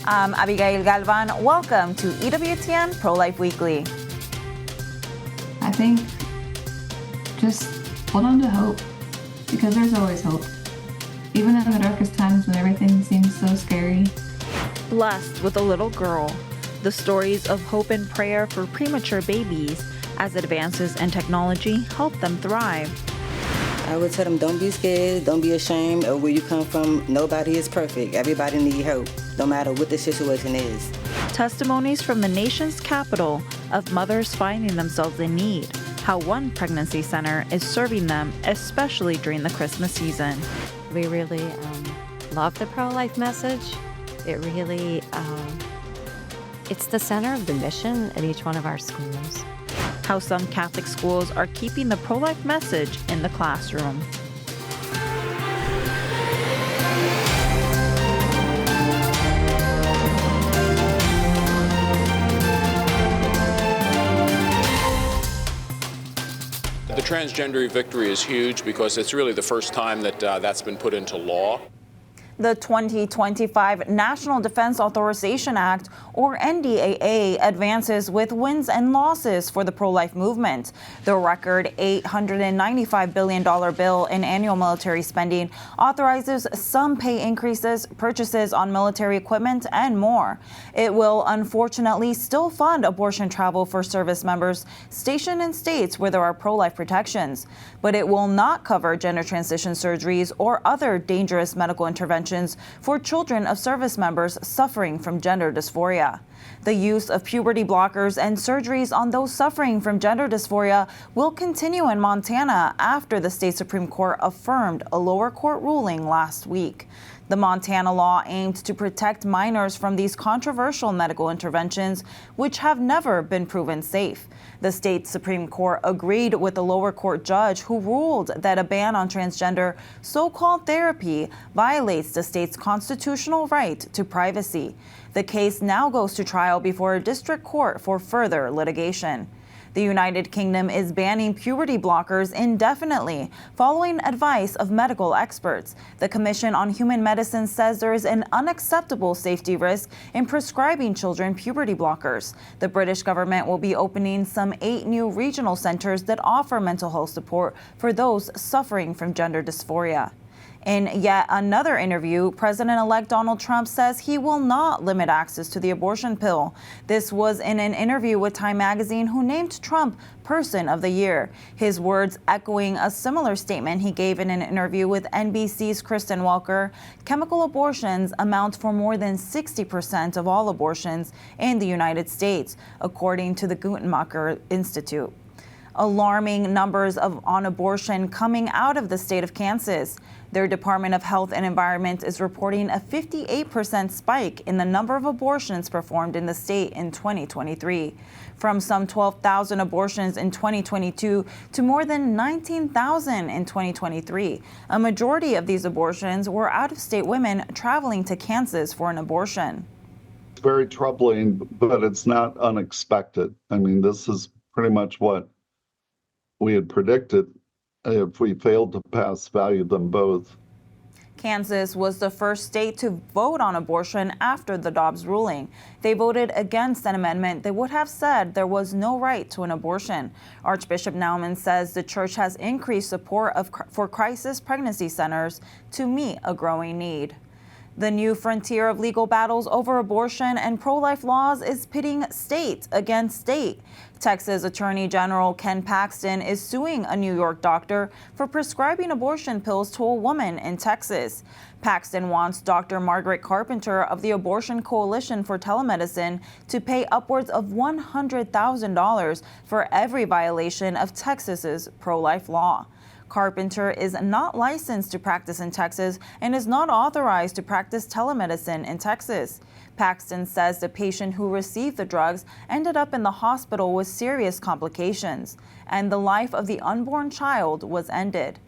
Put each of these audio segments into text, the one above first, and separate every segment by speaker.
Speaker 1: I'm Abigail Galvan. Welcome to EWTN Pro-Life Weekly.
Speaker 2: I think just hold on to hope, because there's always hope. Even in the darkest times when everything seems so scary.
Speaker 1: Blessed with a little girl. The stories of hope and prayer for premature babies as advances in technology help them thrive.
Speaker 3: I would tell them, don't be scared, don't be ashamed of where you come from. Nobody is perfect. Everybody needs help, no matter what the situation is.
Speaker 1: Testimonies from the nation's capital of mothers finding themselves in need, how one pregnancy center is serving them, especially during the Christmas season.
Speaker 4: We really love the pro-life message. It really, it's the center of the mission at each one of our schools.
Speaker 1: How some Catholic schools are keeping the pro-life message in the classroom.
Speaker 5: The transgender victory is huge because it's really the first time that that's been put into law.
Speaker 1: The 2025 National Defense Authorization Act, or NDAA, advances with wins and losses for the pro-life movement. The record $895 billion bill in annual military spending authorizes some pay increases, purchases on military equipment, and more. It will unfortunately still fund abortion travel for service members stationed in states where there are pro-life protections, but it will not cover gender transition surgeries or other dangerous medical interventions for children of service members suffering from gender dysphoria. The use of puberty blockers and surgeries on those suffering from gender dysphoria will continue in Montana after the state Supreme Court affirmed a lower court ruling last week. The Montana law aimed to protect minors from these controversial medical interventions, which have never been proven safe. The state Supreme Court agreed with the lower court judge who ruled that a ban on transgender so-called therapy violates the state's constitutional right to privacy. The case now goes to trial before a district court for further litigation. The United Kingdom is banning puberty blockers indefinitely, following advice of medical experts. The Commission on Human Medicine says there is an unacceptable safety risk in prescribing children puberty blockers. The British government will be opening some 8 new regional centers that offer mental health support for those suffering from gender dysphoria. In yet another interview, President-elect Donald Trump says he will not limit access to the abortion pill. This was in an interview with Time magazine, who named Trump Person of the Year. His words echoing a similar statement he gave in an interview with NBC's Kristen Welker. Chemical abortions amount for more than 60% of all abortions in the United States, according to the Guttmacher Institute. Alarming numbers on abortion coming out of the state of Kansas. Their Department of Health and Environment is reporting a 58% spike in the number of abortions performed in the state in 2023. From some 12,000 abortions in 2022 to more than 19,000 in 2023. A majority of these abortions were out-of-state women traveling to Kansas for an abortion.
Speaker 6: It's very troubling, but it's not unexpected. I mean, this is pretty much what we had predicted if we failed to pass value them both.
Speaker 1: Kansas was the first state to vote on abortion after the Dobbs ruling. They voted against an amendment that would have said there was no right to an abortion. Archbishop Naumann says the church has increased support for crisis pregnancy centers to meet a growing need. The new frontier of legal battles over abortion and pro-life laws is pitting state against state. Texas Attorney General Ken Paxton is suing a New York doctor for prescribing abortion pills to a woman in Texas. Paxton wants Dr. Margaret Carpenter of the Abortion Coalition for Telemedicine to pay upwards of $100,000 for every violation of Texas's pro-life law. Carpenter is not licensed to practice in Texas and is not authorized to practice telemedicine in Texas. Paxton says the patient who received the drugs ended up in the hospital with serious complications, and the life of the unborn child was ended.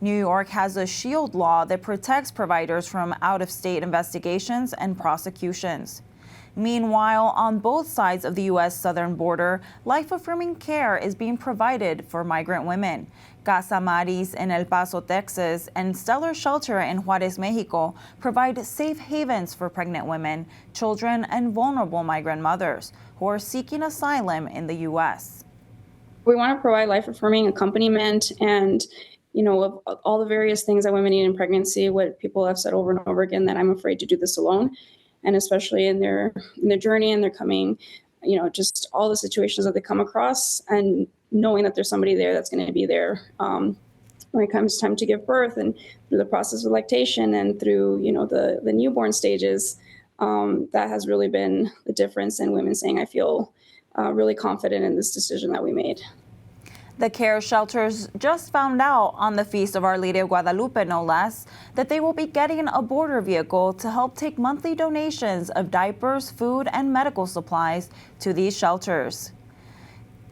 Speaker 1: New York has a shield law that protects providers from out-of-state investigations and prosecutions. Meanwhile, on both sides of the U.S. southern border, life-affirming care is being provided for migrant women. Casa Maris in El Paso, Texas, and Stellar Shelter in Juarez, Mexico, provide safe havens for pregnant women, children, and vulnerable migrant mothers who are seeking asylum in the U.S.
Speaker 7: We want to provide life-affirming accompaniment and, of all the various things that women need in pregnancy, what people have said over and over again, that I'm afraid to do this alone. And especially in their journey and their coming, just all the situations that they come across, and knowing that there's somebody there that's going to be there when it comes time to give birth, and through the process of lactation, and through, the newborn stages. That has really been the difference in women saying, I feel really confident in this decision that we made.
Speaker 1: The care shelters just found out on the Feast of Our Lady of Guadalupe, no less, that they will be getting a border vehicle to help take monthly donations of diapers, food, and medical supplies to these shelters.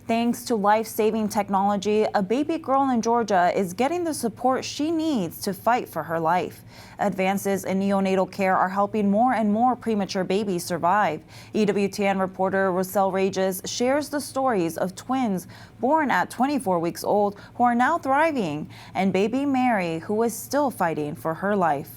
Speaker 1: Thanks to life-saving technology, a baby girl in Georgia is getting the support she needs to fight for her life. Advances in neonatal care are helping more and more premature babies survive. EWTN reporter Rosel Rages shares the stories of twins born at 24 weeks old who are now thriving, and baby Mary, who is still fighting for her life.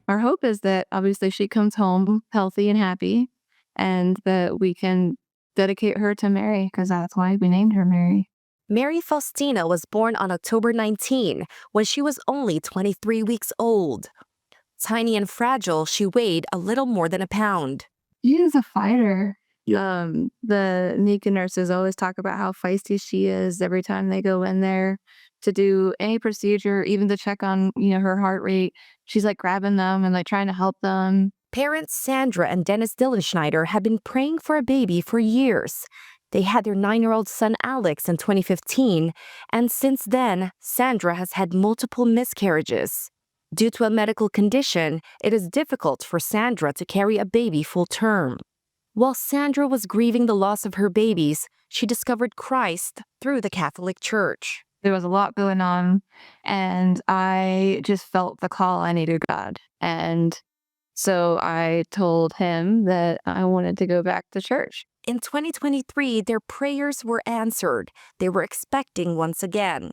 Speaker 2: Our hope is that obviously she comes home healthy and happy, and that we can dedicate her to Mary, because that's why we named her Mary.
Speaker 8: Mary Faustina was born on October 19 when she was only 23 weeks old. Tiny and fragile, she weighed a little more than a pound.
Speaker 2: She is a fighter. The NICU nurses always talk about how feisty she is every time they go in there to do any procedure, even to check on, her heart rate. She's like grabbing them and like trying to help them.
Speaker 8: Parents Sandra and Dennis Dillenschneider had been praying for a baby for years. They had their 9-year-old son Alex in 2015, and since then, Sandra has had multiple miscarriages. Due to a medical condition, it is difficult for Sandra to carry a baby full term. While Sandra was grieving the loss of her babies, she discovered Christ through the Catholic Church.
Speaker 2: There was a lot going on, and I just felt the call. I needed God. And so I told him that I wanted to go back to church.
Speaker 8: In 2023, their prayers were answered. They were expecting once again.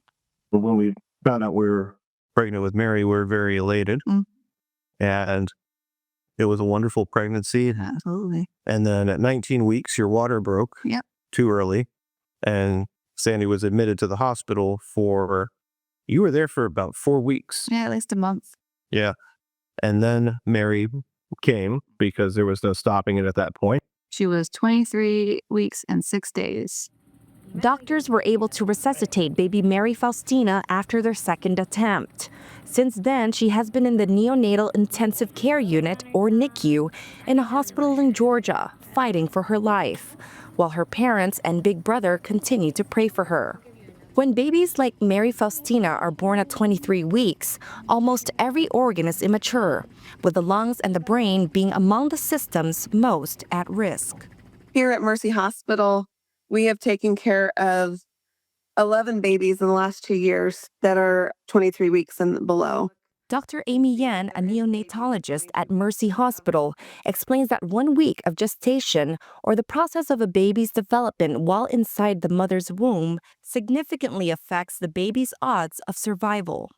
Speaker 9: When we found out we were pregnant with Mary, we were very elated. And it was a wonderful pregnancy.
Speaker 2: Absolutely.
Speaker 9: And then at 19 weeks, your water broke too early. And Sandy was admitted to the hospital you were there for about 4 weeks.
Speaker 2: Yeah, at least a month.
Speaker 9: Yeah. And then Mary came because there was no stopping it at that point.
Speaker 2: She was 23 weeks and 6 days.
Speaker 8: Doctors were able to resuscitate baby Mary Faustina after their second attempt. Since then, she has been in the Neonatal Intensive Care Unit, or NICU, in a hospital in Georgia, fighting for her life, while her parents and big brother continue to pray for her. When babies like Mary Faustina are born at 23 weeks, almost every organ is immature, with the lungs and the brain being among the systems most at risk.
Speaker 10: Here at Mercy Hospital, we have taken care of 11 babies in the last 2 years that are 23 weeks and below.
Speaker 8: Dr. Amy Yen, a neonatologist at Mercy Hospital, explains that 1 week of gestation, or the process of a baby's development while inside the mother's womb, significantly affects the baby's odds of survival.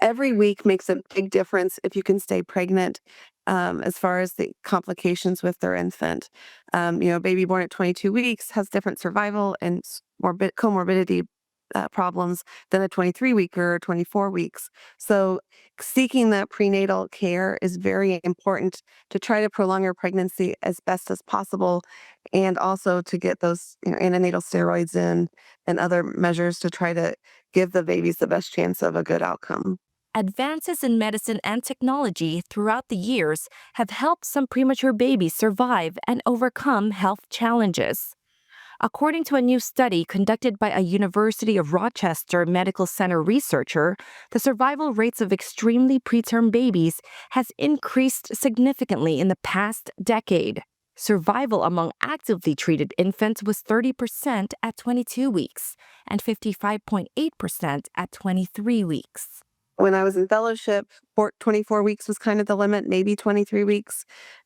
Speaker 10: Every week makes a big difference if you can stay pregnant, as far as the complications with their infant. A baby born at 22 weeks has different survival and comorbidity problems than a 23-weeker or 24 weeks. So seeking that prenatal care is very important to try to prolong your pregnancy as best as possible, and also to get those antenatal steroids in and other measures to try to give the babies the best chance of a good outcome.
Speaker 8: Advances in medicine and technology throughout the years have helped some premature babies survive and overcome health challenges. According to a new study conducted by a University of Rochester Medical Center researcher, the survival rates of extremely preterm babies has increased significantly in the past decade. Survival among actively treated infants was 30% at 22 weeks and 55.8% at 23 weeks.
Speaker 10: When I was in fellowship, 24 weeks was kind of the limit, maybe 23 weeks.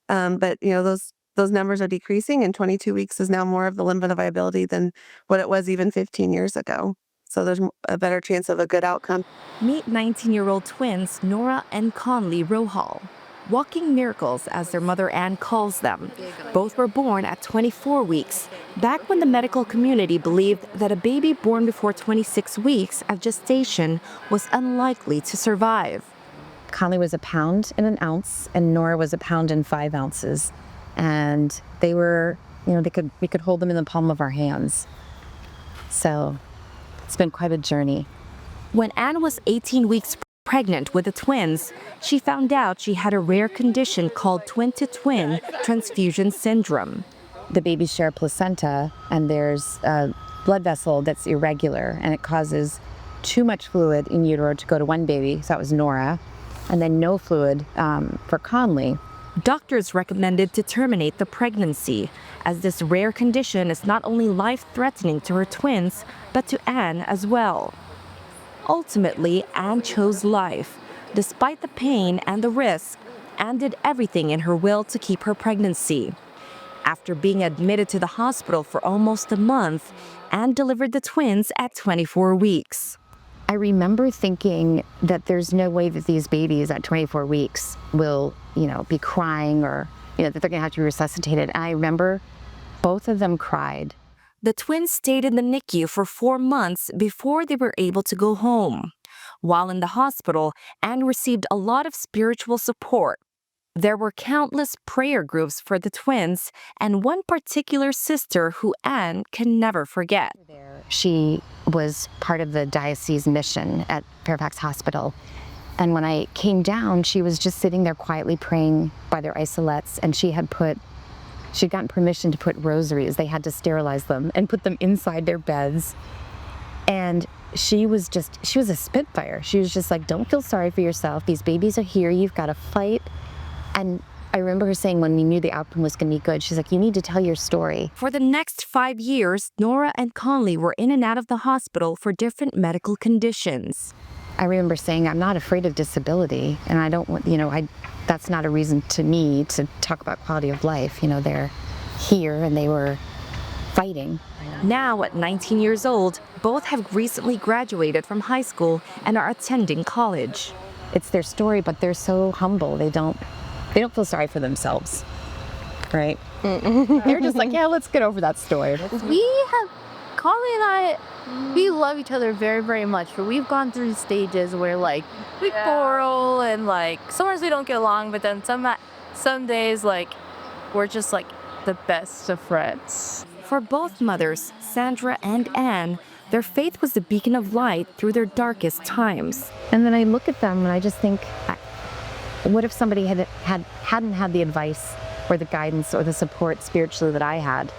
Speaker 10: But those numbers are decreasing, and 22 weeks is now more of the limit of viability than what it was even 15 years ago. So there's a better chance of a good outcome.
Speaker 8: Meet 19-year-old twins Nora and Conley Rohal. Walking miracles, as their mother Anne calls them. Both were born at 24 weeks, back when the medical community believed that a baby born before 26 weeks of gestation was unlikely to survive.
Speaker 11: Conley was 1 pound and 1 ounce, and Nora was 1 pound and 5 ounces. And they were, we could hold them in the palm of our hands. So it's been quite a journey.
Speaker 8: When Anne was 18 weeks pregnant with the twins, she found out she had a rare condition called twin-to-twin transfusion syndrome.
Speaker 11: The babies share a placenta, and there's a blood vessel that's irregular, and it causes too much fluid in utero to go to one baby, so that was Nora, and then no fluid for Conley.
Speaker 8: Doctors recommended to terminate the pregnancy, as this rare condition is not only life-threatening to her twins, but to Anne as well. Ultimately, Anne chose life. Despite the pain and the risk, Anne did everything in her will to keep her pregnancy. After being admitted to the hospital for almost a month, Anne delivered the twins at 24 weeks.
Speaker 11: I remember thinking that there's no way that these babies at 24 weeks will, be crying or, that they're going to have to be resuscitated. And I remember both of them cried.
Speaker 8: The twins stayed in the NICU for 4 months before they were able to go home. While in the hospital, Anne received a lot of spiritual support. There were countless prayer groups for the twins and one particular sister who Anne can never forget.
Speaker 11: She was part of the diocese mission at Fairfax Hospital. And when I came down, she was just sitting there quietly praying by their isolates, and she'd gotten permission to put rosaries. They had to sterilize them and put them inside their beds. And she was a spitfire. She was just like, don't feel sorry for yourself. These babies are here. You've got to fight. And I remember her saying when we knew the outcome was going to be good, she's like, you need to tell your story.
Speaker 8: For the next 5 years, Nora and Conley were in and out of the hospital for different medical conditions.
Speaker 11: I remember saying, I'm not afraid of disability, and I don't want, that's not a reason to me to talk about quality of life. They're here and they were fighting.
Speaker 8: Now, at 19 years old, both have recently graduated from high school and are attending college.
Speaker 11: It's their story, but they're so humble. They don't feel sorry for themselves, right? They're just like, yeah, let's get over that story.
Speaker 2: Conley and I, we love each other very, very much, but we've gone through stages where we quarrel and sometimes we don't get along, but then some days we're just the best of friends.
Speaker 8: For both mothers, Sandra and Anne, their faith was a beacon of light through their darkest times.
Speaker 11: And then I look at them and I just think, what if somebody hadn't had the advice or the guidance or the support spiritually that I had?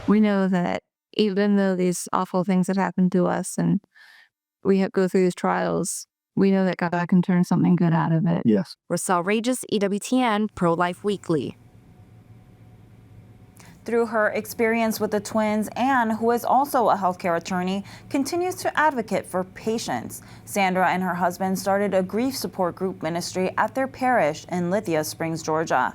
Speaker 2: We know that even though these awful things had happened to us and we go through these trials, we know that God can turn something good out of it.
Speaker 9: Yes.
Speaker 8: Rosal Regis, EWTN, Pro-Life Weekly.
Speaker 1: Through her experience with the twins, Anne, who is also a healthcare attorney, continues to advocate for patients. Sandra and her husband started a grief support group ministry at their parish in Lithia Springs, Georgia.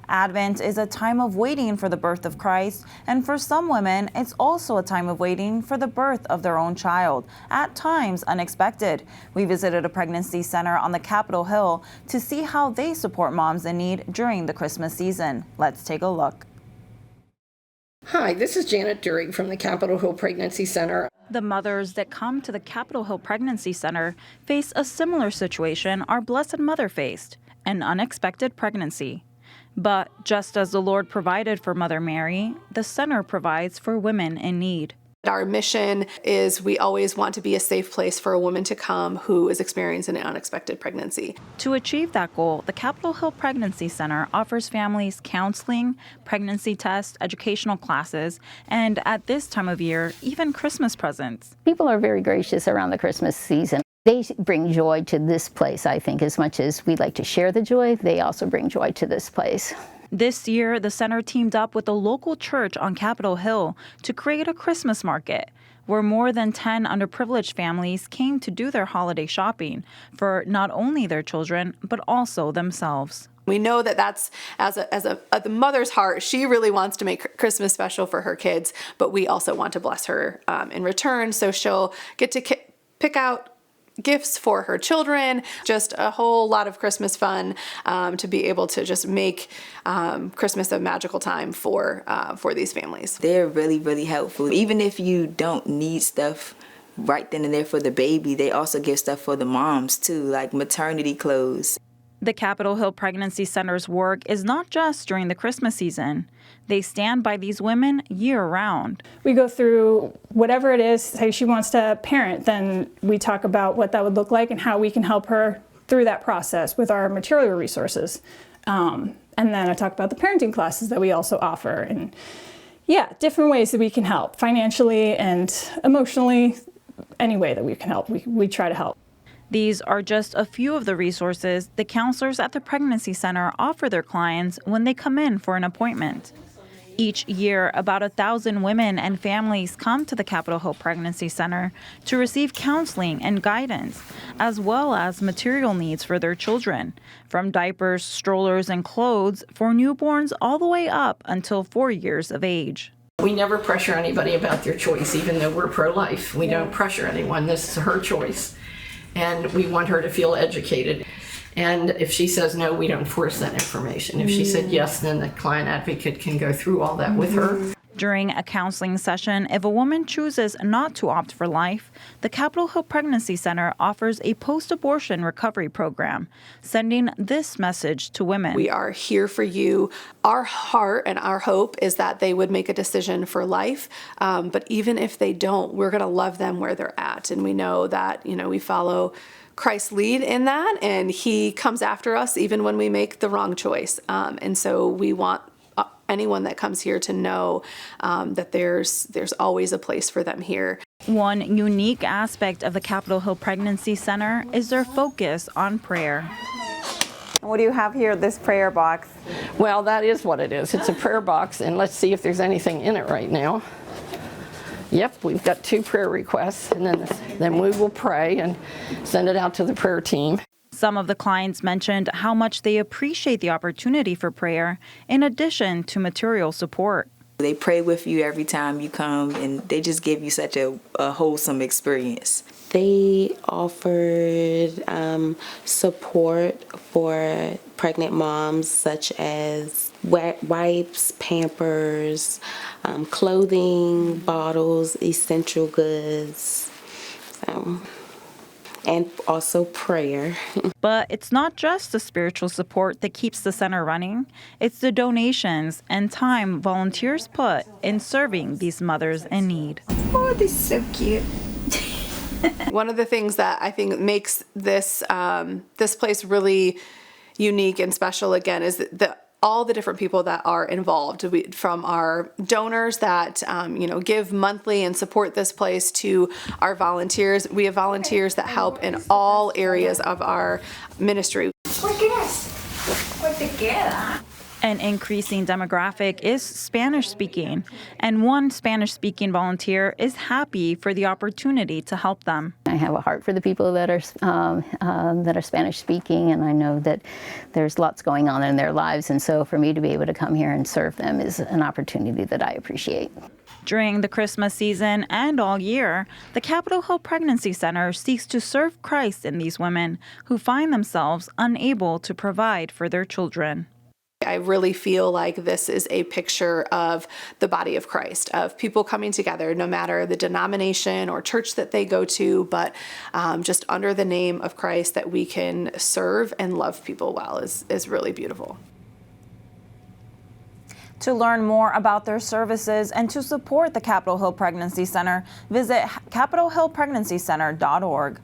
Speaker 1: Advent is a time of waiting for the birth of Christ, and for some women, it's also a time of waiting for the birth of their own child, at times unexpected. We visited a pregnancy center on the Capitol Hill to see how they support moms in need during the Christmas season. Let's take a look.
Speaker 12: Hi, this is Janet Durig from the Capitol Hill Pregnancy Center.
Speaker 1: The mothers that come to the Capitol Hill Pregnancy Center face a similar situation our Blessed Mother faced, an unexpected pregnancy. But just as the Lord provided for Mother Mary, the center provides for women in need.
Speaker 13: Our mission is we always want to be a safe place for a woman to come who is experiencing an unexpected pregnancy.
Speaker 1: To achieve that goal, the Capitol Hill Pregnancy Center offers families counseling, pregnancy tests, educational classes, and at this time of year, even Christmas presents.
Speaker 14: People are very gracious around the Christmas season. They bring joy to this place, I think, as much as we like to share the joy, they also bring joy to this place.
Speaker 1: This year, the center teamed up with a local church on Capitol Hill to create a Christmas market, where more than 10 underprivileged families came to do their holiday shopping for not only their children, but also themselves.
Speaker 13: We know that that's as the mother's heart. She really wants to make Christmas special for her kids, but we also want to bless her in return. So she'll get to pick out gifts for her children, just a whole lot of Christmas fun to be able to just make Christmas a magical time for these families.
Speaker 3: They're really, really helpful. Even if you don't need stuff right then and there for the baby, they also give stuff for the moms too, like maternity clothes.
Speaker 1: The Capitol Hill Pregnancy Center's work is not just during the Christmas season. They stand by these women year-round.
Speaker 15: We go through whatever it is. Say she wants to parent, then we talk about what that would look like and how we can help her through that process with our material resources. And then I talk about the parenting classes that we also offer. And yeah, different ways that we can help financially and emotionally, any way that we can help. We try to help.
Speaker 1: These are just a few of the resources the counselors at the Pregnancy Center offer their clients when they come in for an appointment. Each year, about 1,000 women and families come to the Capitol Hill Pregnancy Center to receive counseling and guidance, as well as material needs for their children, from diapers, strollers, and clothes for newborns all the way up until 4 years of age.
Speaker 12: We never pressure anybody about their choice, even though we're pro-life. We don't pressure anyone. This is her choice. And we want her to feel educated. And if she says no, we don't force that information. If she said yes, then the client advocate can go through all that with her.
Speaker 1: During a counseling session, if a woman chooses not to opt for life, the Capitol Hill Pregnancy Center offers a post-abortion recovery program, sending this message to women.
Speaker 13: We are here for you. Our heart and our hope is that they would make a decision for life. But even if they don't, we're going to love them where they're at. And we know that, we follow Christ's lead in that, and he comes after us even when we make the wrong choice. And so we want anyone that comes here to know that there's always a place for them here.
Speaker 1: One unique aspect of the Capitol Hill Pregnancy Center is their focus on prayer. What do you have here, this prayer box?
Speaker 12: Well, that is what it is. It's a prayer box, and let's see if there's anything in it right now. Yep, we've got 2 prayer requests, and then we will pray and send it out to the prayer team.
Speaker 1: Some of the clients mentioned how much they appreciate the opportunity for prayer, in addition to material support.
Speaker 3: They pray with you every time you come, and they just give you such a wholesome experience.
Speaker 16: They offered support for pregnant moms, such as wipes, Pampers, clothing, bottles, essential goods, and also prayer.
Speaker 1: But it's not just the spiritual support that keeps the center running. It's the donations and time volunteers put in serving these mothers in need.
Speaker 17: Oh, this is so cute.
Speaker 13: One of the things that I think makes this this place really unique and special, again, is all the different people that are involved, from our donors that give monthly and support this place, to our volunteers. We have volunteers that help in all areas of our ministry.
Speaker 1: An increasing demographic is Spanish-speaking, and one Spanish-speaking volunteer is happy for the opportunity to help them.
Speaker 14: I have a heart for the people that are Spanish-speaking, and I know that there's lots going on in their lives, and so for me to be able to come here and serve them is an opportunity that I appreciate.
Speaker 1: During the Christmas season and all year, the Capitol Hill Pregnancy Center seeks to serve Christ in these women who find themselves unable to provide for their children.
Speaker 13: I really feel like this is a picture of the body of Christ, of people coming together, no matter the denomination or church that they go to, but just under the name of Christ, that we can serve and love people well is really beautiful.
Speaker 1: To learn more about their services and to support the Capitol Hill Pregnancy Center, visit capitolhillpregnancycenter.org.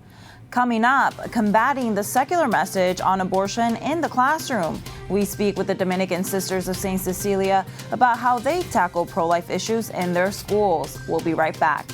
Speaker 1: Coming up, combating the secular message on abortion in the classroom. We speak with the Dominican Sisters of St. Cecilia about how they tackle pro-life issues in their schools. We'll be right back.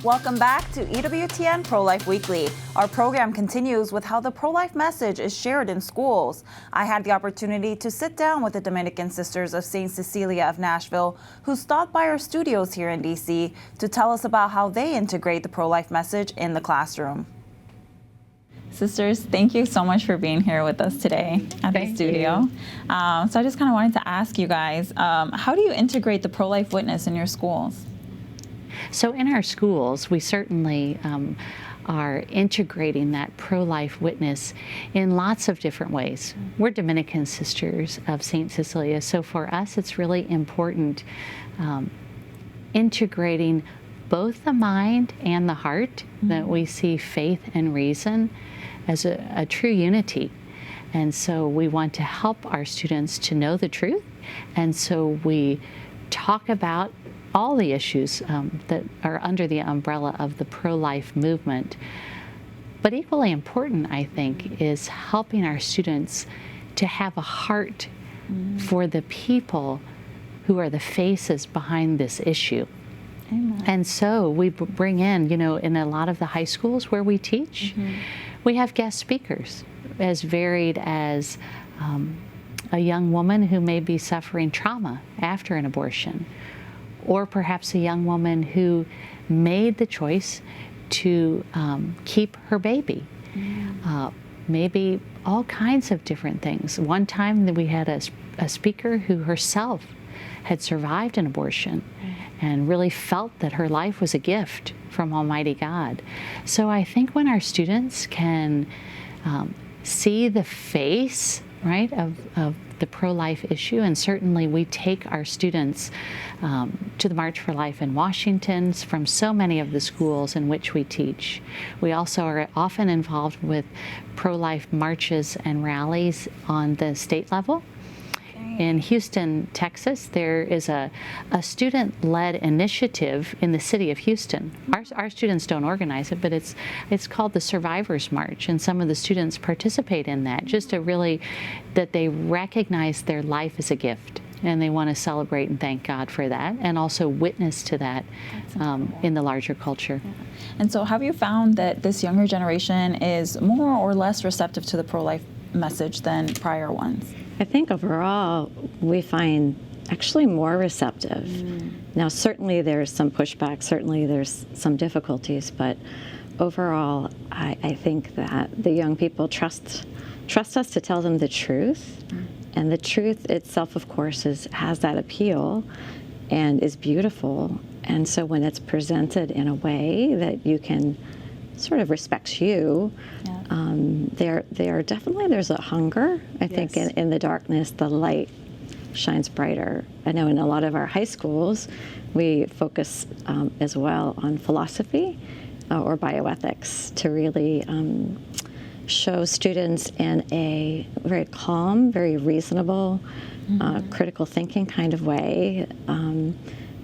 Speaker 1: Welcome back to EWTN Pro-Life Weekly. Our program continues with how the pro-life message is shared in schools. I had the opportunity to sit down with the Dominican Sisters of St. Cecilia of Nashville, who stopped by our studios here in D.C. to tell us about how they integrate the pro-life message in the classroom.
Speaker 18: Sisters, thank you so much for being here with us today at the studio. So I just kind of wanted to ask you guys, how do you integrate the pro-life witness in your schools?
Speaker 19: So in our schools, we certainly are integrating that pro-life witness in lots of different ways. We're Dominican Sisters of St. Cecilia, so for us it's really important integrating both the mind and the heart, that we see faith and reason as a true unity. And so we want to help our students to know the truth, and so we talk about all the issues that are under the umbrella of the pro-life movement. But equally important, I think, is helping our students to have a heart for the people who are the faces behind this issue. Amen. And so we bring in, in a lot of the high schools where we teach, we have guest speakers as varied as a young woman who may be suffering trauma after an abortion, or perhaps a young woman who made the choice to keep her baby. Maybe all kinds of different things. One time we had a speaker who herself had survived an abortion and really felt that her life was a gift from Almighty God. So I think when our students can see the face, right, of the pro-life issue, and certainly we take our students to the March for Life in Washington from so many of the schools in which we teach. We also are often involved with pro-life marches and rallies on the state level. In Houston, Texas, there is a student-led initiative in the city of Houston. Our students don't organize it, but it's called the Survivors March, and some of the students participate in that, just to really, that they recognize their life as a gift, and they want to celebrate and thank God for that, and also witness to that in the larger culture.
Speaker 18: Yeah. And so have you found that this younger generation is more or less receptive to the pro-life message than prior ones?
Speaker 20: I think overall we find actually more receptive. Now certainly there's some pushback, certainly there's some difficulties, but overall I think that the young people trust us to tell them the truth, and the truth itself of course has that appeal and is beautiful, and so when it's presented in a way that you can sort of respects you, there definitely, there's a hunger. I think in the darkness, the light shines brighter. I know in a lot of our high schools, we focus as well on philosophy or bioethics to really show students in a very calm, very reasonable, critical thinking kind of way,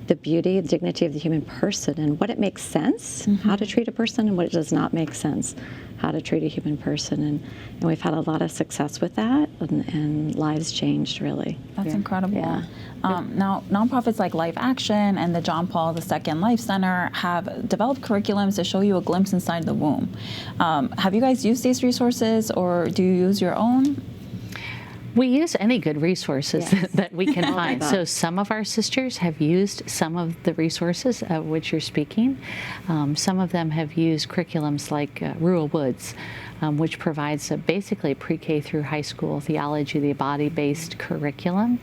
Speaker 20: the beauty, the dignity of the human person, and what it makes sense, how to treat a person, and what it does not make sense, how to treat a human person. And we've had a lot of success with that, and lives changed, really.
Speaker 18: That's incredible. Yeah. Now, nonprofits like Life Action and the John Paul II Life Center have developed curriculums to show you a glimpse inside the womb. Have you guys used these resources, or do you use your own?
Speaker 19: We use any good resources that we can find. So some of our sisters have used some of the resources of which you're speaking. Some of them have used curriculums like Rural Woods, which provides basically pre-K through high school theology, the body-based curriculum.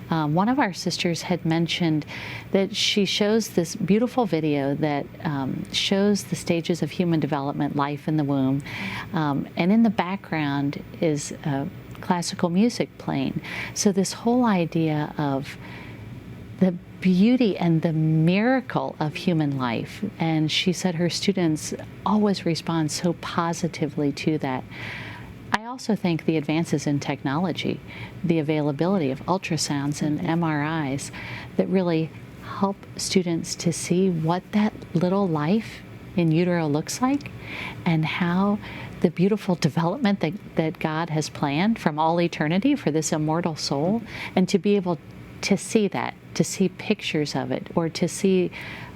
Speaker 19: One of our sisters had mentioned that she shows this beautiful video that shows the stages of human development, life in the womb, and in the background is classical music playing. So this whole idea of the beauty and the miracle of human life, and she said her students always respond so positively to that. I also think the advances in technology, the availability of ultrasounds and MRIs that really help students to see what that little life in utero looks like, and how the beautiful development that God has planned from all eternity for this immortal soul, and to be able to see that, to see pictures of it, or to see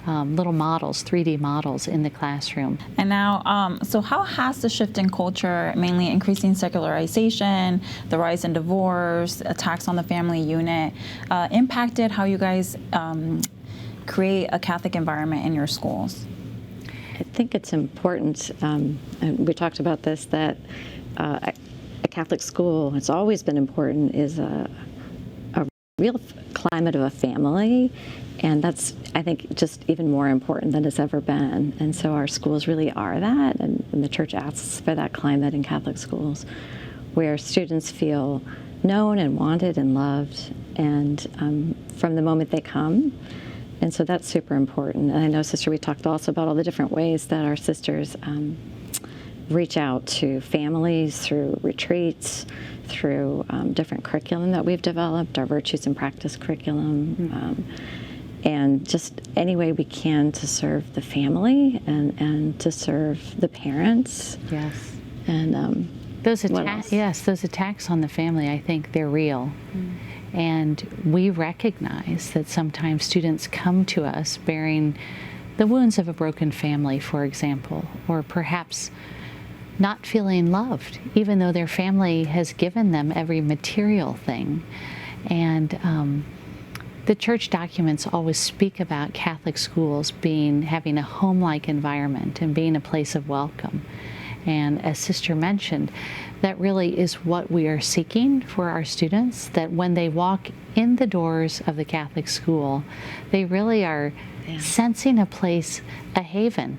Speaker 19: little models, 3D models in the classroom.
Speaker 18: And now, so how has the shift in culture, mainly increasing secularization, the rise in divorce, attacks on the family unit, impacted how you guys create a Catholic environment in your schools?
Speaker 20: I think it's important, and we talked about this, that a Catholic school, it's always been important, is a real climate of a family, and that's, I think, just even more important than it's ever been. And so our schools really are that, and the Church asks for that climate in Catholic schools, where students feel known and wanted and loved, and from the moment they come. And so that's super important. And I know, Sister, we talked also about all the different ways that our sisters reach out to families through retreats, through different curriculum that we've developed, our Virtues and Practice curriculum, and just any way we can to serve the family and to serve the parents.
Speaker 19: Yes.
Speaker 20: And
Speaker 19: those attacks on the family, I think they're real. And we recognize that sometimes students come to us bearing the wounds of a broken family, for example, or perhaps not feeling loved, even though their family has given them every material thing. And the church documents always speak about Catholic schools having a home-like environment and being a place of welcome. And as Sister mentioned, that really is what we are seeking for our students, that when they walk in the doors of the Catholic school, they really are sensing a place, a haven,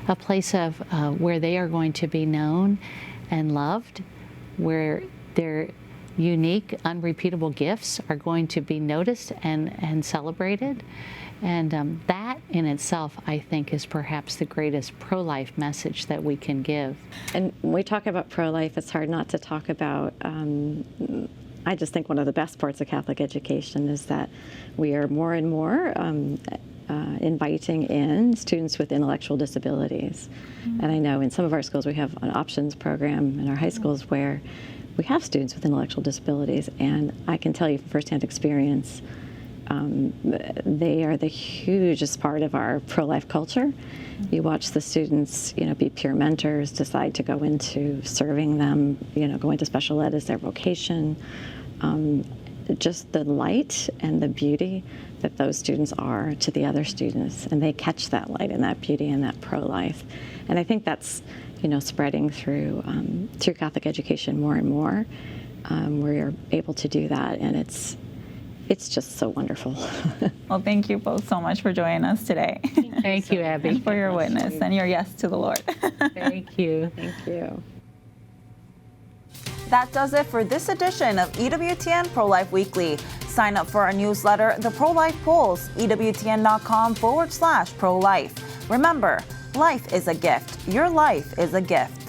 Speaker 19: a place of where they are going to be known and loved, where their unique, unrepeatable gifts are going to be noticed and celebrated. And that in itself, I think, is perhaps the greatest pro-life message that we can give.
Speaker 20: And when we talk about pro-life, it's hard not to talk about, I just think one of the best parts of Catholic education is that we are more and more inviting in students with intellectual disabilities. And I know in some of our schools we have an options program in our high schools where we have students with intellectual disabilities, and I can tell you from firsthand experience, they are the hugest part of our pro-life culture. You watch the students, be peer mentors, decide to go into serving them, go into special ed as their vocation. Just the light and the beauty that those students are to the other students, and they catch that light and that beauty and that pro-life. And I think that's, spreading through Catholic education more and more, where you're able to do that, and it's just so wonderful.
Speaker 18: Well, thank you both so much for joining us today.
Speaker 19: Thank you, Abby.
Speaker 18: And for your witness and your yes to the Lord.
Speaker 19: Thank you.
Speaker 20: Thank you.
Speaker 1: That does it for this edition of EWTN Pro-Life Weekly. Sign up for our newsletter, The Pro-Life Polls, EWTN.com/pro-life. Remember, life is a gift. Your life is a gift.